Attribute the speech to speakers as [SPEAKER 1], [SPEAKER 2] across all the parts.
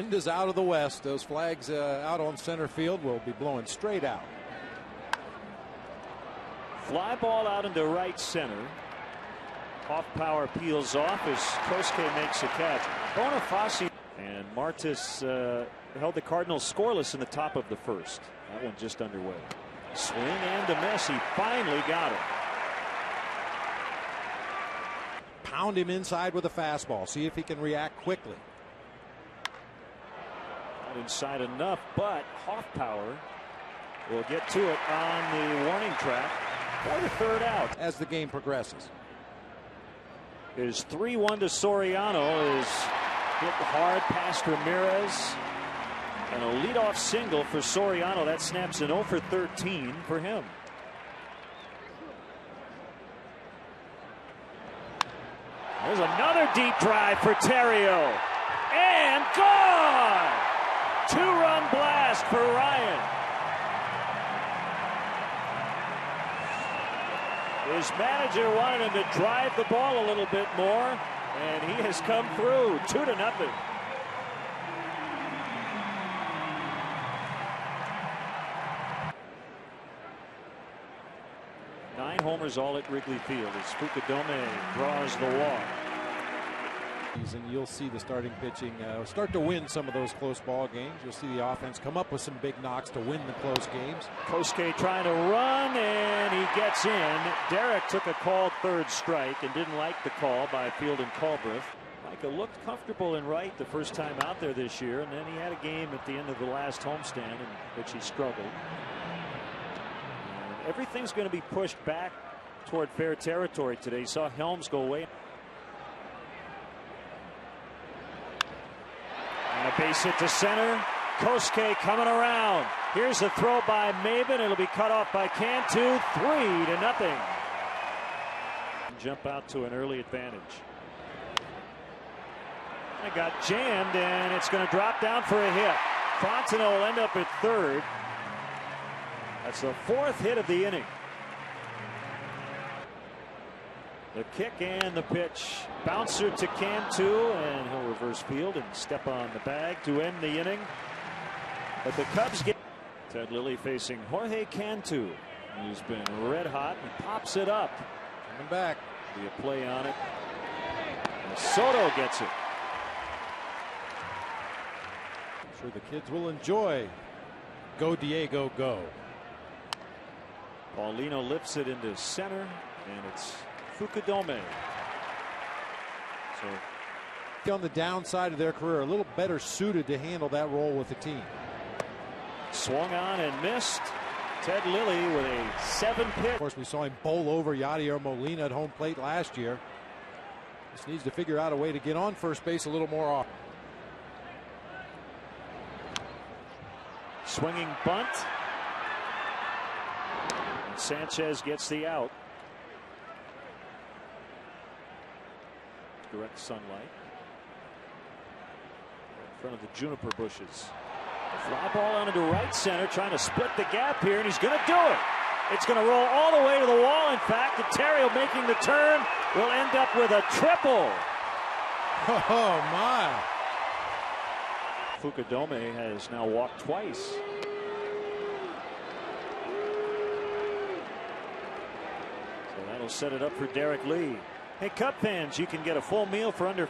[SPEAKER 1] Wind is out of the west. Those flags out on center field will be blowing straight out.
[SPEAKER 2] Fly ball out into right center. Off power peels off as Kosuke makes a catch. Boniface and Martis held the Cardinals scoreless in the top of the first. That one just underway. Swing and a miss. He finally got it.
[SPEAKER 1] Pound him inside with a fastball. See if he can react quickly.
[SPEAKER 2] Not inside enough, but Hoffpower will get to it on the warning track for the third out.
[SPEAKER 1] As the game progresses.
[SPEAKER 2] Is 3-1 to Soriano. Is hit hard past Ramirez. And a leadoff single for Soriano. That snaps an 0 for 13 for him. There's another deep drive for Terrio. And gone! Two-run blast for Ryan. His manager wanted him to drive the ball a little bit more, and he has come through. 2-0. 9 homers all at Wrigley Field as Fukudome draws the walk.
[SPEAKER 1] And you'll see the starting pitching start to win some of those close ball games. You'll see the offense come up with some big knocks to win the close games.
[SPEAKER 2] Kosuke trying to run, and he gets in. Derek took a called third strike and didn't like the call by Field and Culbreth. Micah looked comfortable in right the first time out there this year, and then he had a game at the end of the last homestand in which he struggled. And everything's going to be pushed back toward fair territory today. You saw Helms go away. And a base hit to center. Kosuke coming around. Here's a throw by Maben. It'll be cut off by Cantu. 3-0. Jump out to an early advantage. It got jammed, and it's going to drop down for a hit. Fontenot will end up at third. That's the 4th hit of the inning. The kick and the pitch. Bouncer to Cantu, and he'll reverse field and step on the bag to end the inning. But the Cubs get Ted Lilly facing Jorge Cantu, who's been red hot, and pops it up.
[SPEAKER 1] Coming back.
[SPEAKER 2] Be a play on it. And Soto gets it.
[SPEAKER 1] I'm sure the kids will enjoy Go Diego Go.
[SPEAKER 2] Paulino lifts it into center, and it's Fukudome.
[SPEAKER 1] So on the downside of their career, a little better suited to handle that role with the team.
[SPEAKER 2] Swung on and missed. Ted Lilly with a 7-pitch.
[SPEAKER 1] Of course, we saw him bowl over Yadier Molina at home plate last year. Just needs to figure out a way to get on first base a little more often.
[SPEAKER 2] Swinging bunt. And Sanchez gets the out. Direct sunlight in front of the juniper bushes. A fly ball out into right center, trying to split the gap here, and he's going to do it. It's going to roll all the way to the wall. In fact, Terrio making the turn will end up with a triple.
[SPEAKER 1] Oh my!
[SPEAKER 2] Fukudome has now walked twice. So that'll set it up for Derek Lee. Hey, Cub fans, you can get a full meal for under.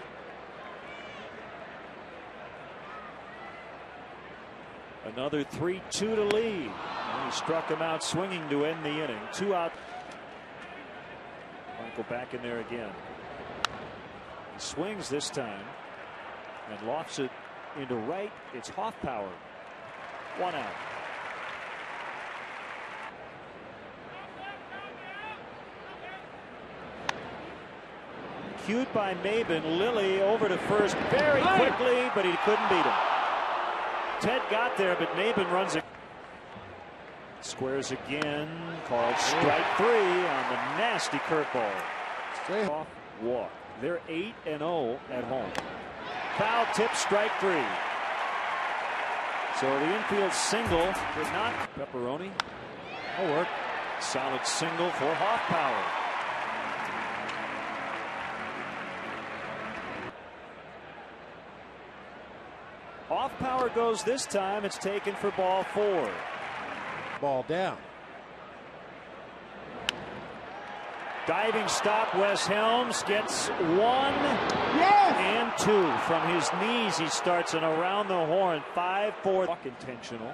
[SPEAKER 2] Another 3-2 to Lee. And he struck him out swinging to end the inning. 2 out. Michael back in there again. He swings this time and lofts it into right. It's Hoffpower. 1 out. Cued by Maben. Lilly over to first very quickly, but he couldn't beat him. Ted got there, but Maben runs it. Squares again. Called strike 3 on the nasty curveball. Off walk. They're 8-0 at home. Foul tip, strike 3. So the infield single did not. Pepperoni.
[SPEAKER 1] That'll work.
[SPEAKER 2] Solid single for Hoffpower. Off power goes this time. It's taken for ball 4.
[SPEAKER 1] Ball down.
[SPEAKER 2] Diving stop. Wes Helms gets 1 and 2 from his knees. He starts an around the horn 5-4. Intentional.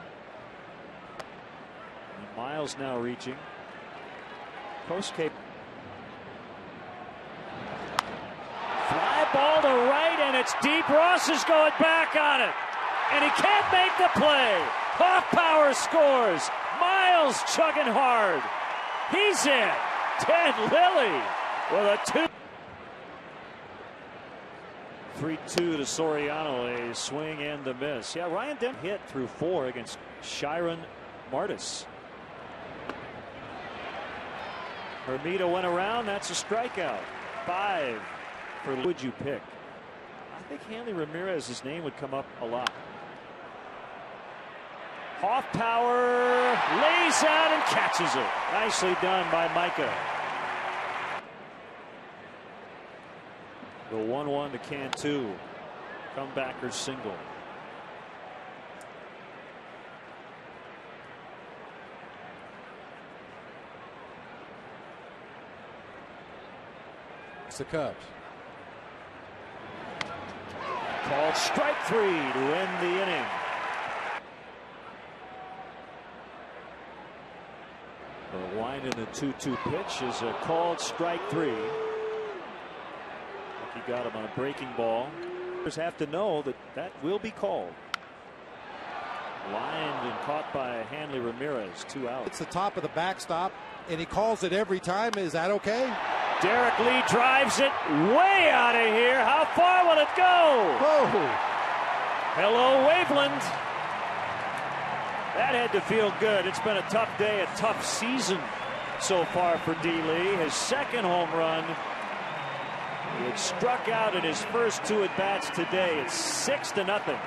[SPEAKER 2] And Miles now reaching. Post Cape. Fly ball to right, and it's deep. Ross is going back on it, and he can't make the play. Off power scores. Miles chugging hard. He's in. Ted Lilly with a 2. 3-2 to Soriano, a swing and a miss. Yeah, Ryan Dent hit through 4 against Shiron Martis. Hermida went around. That's a strikeout. 5 for. Would you pick? I think Hanley Ramirez's name would come up a lot. Off power, lays out and catches it. Nicely done by Micah. The 1-1 to Cantu. Comebacker single.
[SPEAKER 1] It's the Cubs.
[SPEAKER 2] Called strike 3 to end the inning. The line in the 2-2 pitch is a called strike 3. He got him on a breaking ball. Just have to know that that will be called. Lined and caught by Hanley Ramirez. 2 out.
[SPEAKER 1] It's the top of the backstop, and he calls it every time. Is that okay?
[SPEAKER 2] Derek Lee drives it way out of here. How far will it go?
[SPEAKER 1] Whoa.
[SPEAKER 2] Hello, Waveland. That had to feel good. It's been a tough day, a tough season so far for D. Lee. His second home run. He had struck out in his first 2 at-bats today. It's 6-0.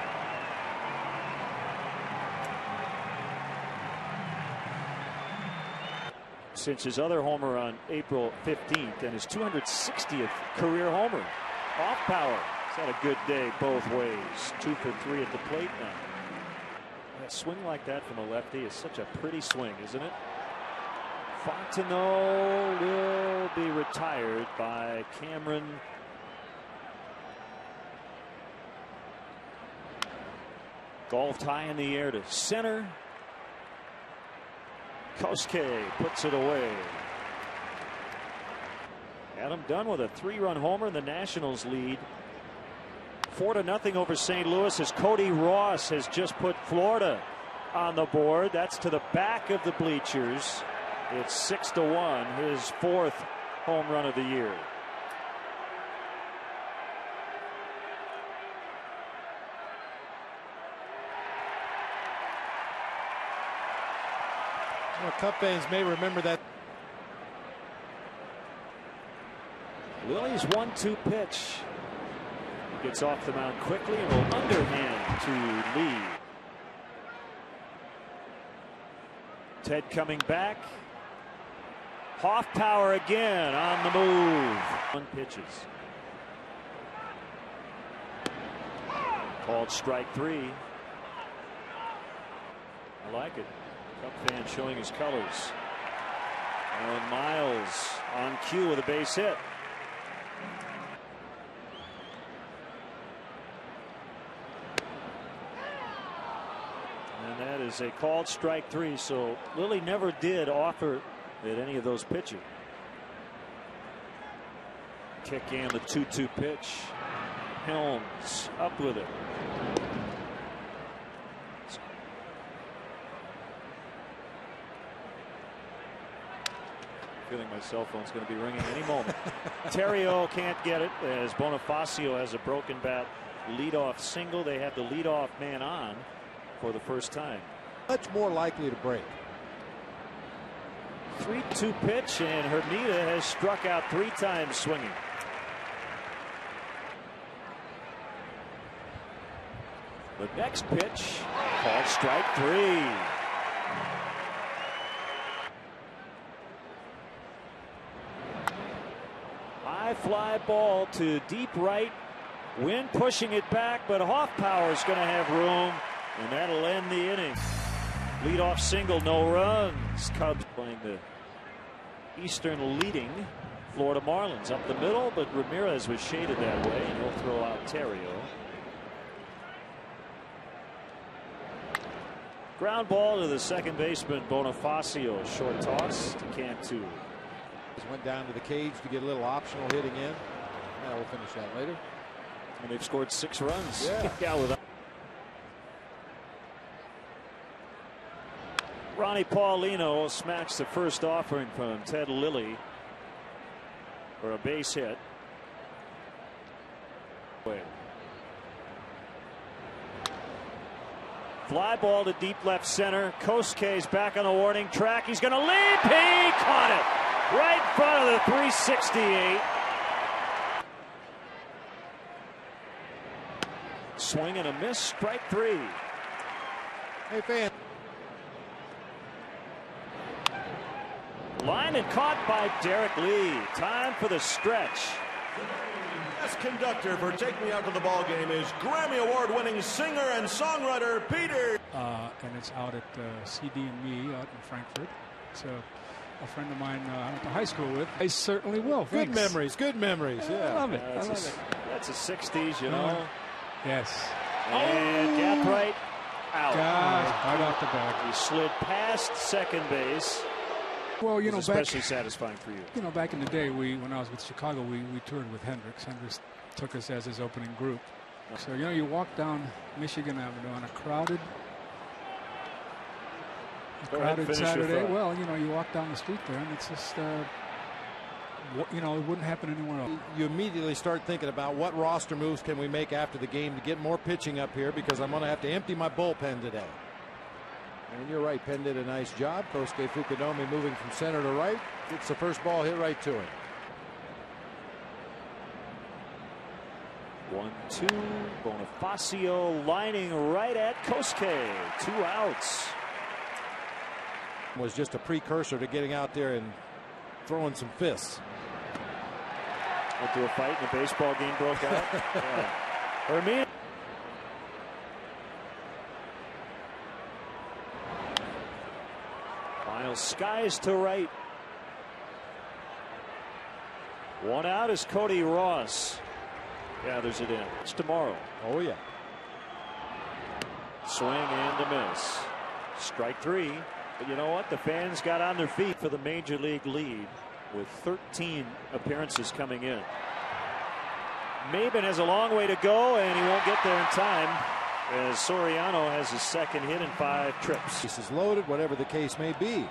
[SPEAKER 2] Since his other homer on April 15th and his 260th career homer. Off power. He's had a good day both ways. 2 for 3 at the plate now. A swing like that from a lefty is such a pretty swing, isn't it? Fontenot will be retired by Cameron. Golfed high in the air to center. Kosuke puts it away. Adam Dunn with a 3-run homer. The Nationals lead 4-0 over St. Louis as Cody Ross has just put Florida on the board. That's to the back of the bleachers. It's 6-1, his 4th home run of the year.
[SPEAKER 1] Well, Cub fans may remember that.
[SPEAKER 2] Lily's 1-2 pitch. Gets off the mound quickly and will underhand to Lee. Ted coming back. Off power again on the move. 1 pitches. Called strike 3. I like it. Cub fan showing his colors. And Miles on cue with a base hit. And that is a called strike 3. So Lilly never did offer at any of those pitches. Kick and the 2-2 pitch. Helms up with it. Feeling my cell phone's going to be ringing any moment. Terrio can't get it as Bonifacio has a broken bat leadoff single. They have the leadoff man on for the first time.
[SPEAKER 1] Much more likely to break.
[SPEAKER 2] 3-2 pitch, and Hermida has struck out 3 times swinging. The next pitch called strike 3. High fly ball to deep right. Wynn pushing it back, but Hoffpower is going to have room, and that'll end the inning. Leadoff single, no runs. Cubs playing the Eastern leading Florida Marlins up the middle, but Ramirez was shaded that way, and he'll throw out Terrio. Ground ball to the second baseman, Bonifacio. Short toss to Cantu.
[SPEAKER 1] Went down to the cage to get a little optional hitting in. Yeah, we'll finish that later.
[SPEAKER 2] And they've scored 6 runs.
[SPEAKER 1] Yeah.
[SPEAKER 2] Without Ronnie Paulino smacks the first offering from Ted Lilly for a base hit. Fly ball to deep left center. Kosuke's back on the warning track. He's going to leap. He caught it right in front of the 368. Swing and a miss. Strike 3.
[SPEAKER 1] Hey, fan.
[SPEAKER 2] Line and caught by Derek Lee. Time for the stretch.
[SPEAKER 3] Best conductor for Take Me Out to the Ball Game is Grammy Award-winning singer and songwriter Peter.
[SPEAKER 4] And it's out at CD&Me out in Frankfurt. It's a friend of mine I went to high school with. I certainly will.
[SPEAKER 1] Good memories. Good memories. Yeah.
[SPEAKER 4] I love it. I love it.
[SPEAKER 2] That's a 60s, you know.
[SPEAKER 4] Yes.
[SPEAKER 2] And Gathright out.
[SPEAKER 4] Gosh, right off the back.
[SPEAKER 2] He slid past second base.
[SPEAKER 4] Well, you know,
[SPEAKER 2] especially satisfying for you.
[SPEAKER 4] You know, back in the day, when I was with Chicago, we toured with Hendrix. Hendrix took us as his opening group. So, you know, you walk down Michigan Avenue on a crowded Saturday. Well, you know, you walk down the street there, and it's just, you know, it wouldn't happen anywhere else.
[SPEAKER 1] You immediately start thinking about what roster moves can we make after the game to get more pitching up here, because I'm going to have to empty my bullpen today. And you're right, Penn did a nice job. Kosuke Fukudome moving from center to right. Gets the first ball hit right to him.
[SPEAKER 2] 1-2. Bonifacio lining right at Kosuke. 2 outs.
[SPEAKER 1] Was just a precursor to getting out there and throwing some fists.
[SPEAKER 2] Went to a fight and the baseball game broke out. Hermine. Miles skies to right. 1 out is Cody Ross. Gathers it in. It's tomorrow.
[SPEAKER 1] Oh, yeah.
[SPEAKER 2] Swing and a miss. Strike 3. But you know what? The fans got on their feet for the major league lead with 13 appearances coming in. Maben has a long way to go, and he won't get there in time, as Soriano has his second hit in 5 trips.
[SPEAKER 1] This is loaded, whatever the case may be.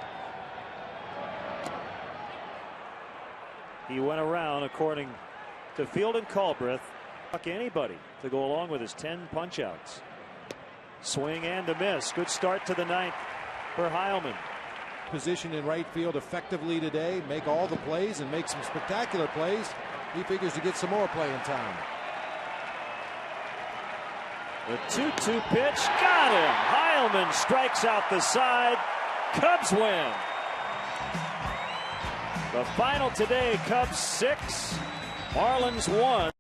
[SPEAKER 2] He went around, according to Field and Culbreth, anybody to go along with his 10 punch-outs. Swing and a miss. Good start to the 9th for Heilman.
[SPEAKER 1] Position in right field effectively today, make all the plays and make some spectacular plays. He figures to get some more playing time.
[SPEAKER 2] The 2-2 pitch got him. Heilman strikes out the side. Cubs win. The final today, Cubs 6, Marlins 1.